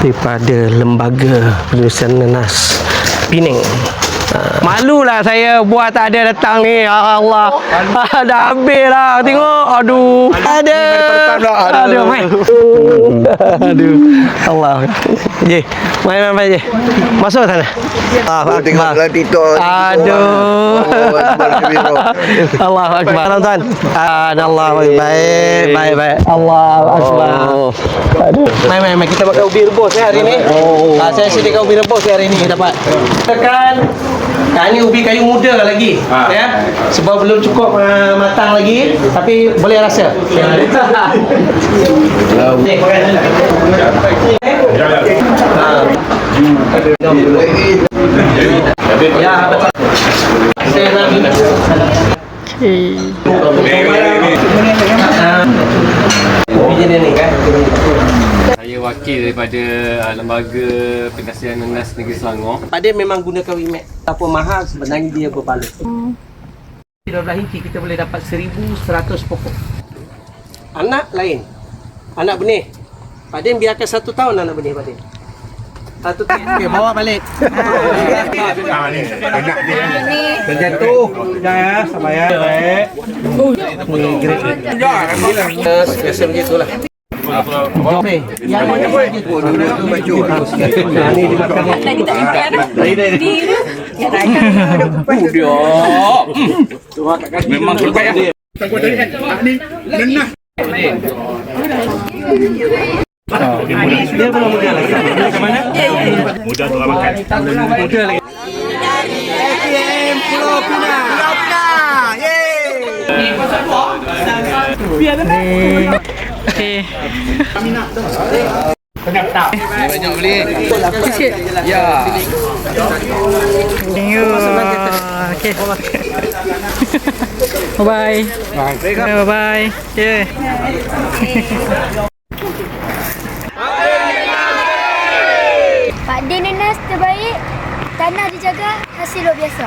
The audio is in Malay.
daripada Lembaga Penerusan Nanas Penang. Malulah saya buat tak ada datang ni. Ya Allah. Dah habis lah. Tengok. Aduh. Aduh. Main. Aduh. Allah. Je. Main je. Masuk sana. Tengok dalam TikTok. Aduh. Allah Akbar. Tuan. Allah baik. Allah Akbar. Aduh. Main. Kita makan ubi rebus hari ni. Saya sediakan ubi rebus hari ni dapat. Tekan. Ini ubi kayu muda lagi, ya. Sebab belum cukup matang lagi, tapi boleh rasa. Ni makan. Ya, betul. Saya lagi. Ubi ni kan. Saya wakil daripada Lembaga Penasihan Nanas Negeri Selangor. Pada memang gunakan WIMAX. Apa mahal sebenarnya dia berbaloi. 12 inci kita boleh dapat 1,100 pokok. Anak lain. Anak benih. Padin biarkan 1 tahun anak benih Padin. 1 tahun. Okey, bawa balik. Ni anak dia. Terjatuh. Dah ya, sabar ya. Baik. Biasa begitulah. Yang mana saja tu baju. Ni di belakang. Memang terbaik ya. Ni nenah. Dia belum muda lagi. Ke mana? Mudah tu makan. Muda lagi. Pulau Pinang. Okey. Banyak beli. Sikit. Ya. Thank you. Okey. Bye-bye. Bye-bye. Yeah. Pak Din Nanas terbaik, tanah dijaga, hasil luar biasa.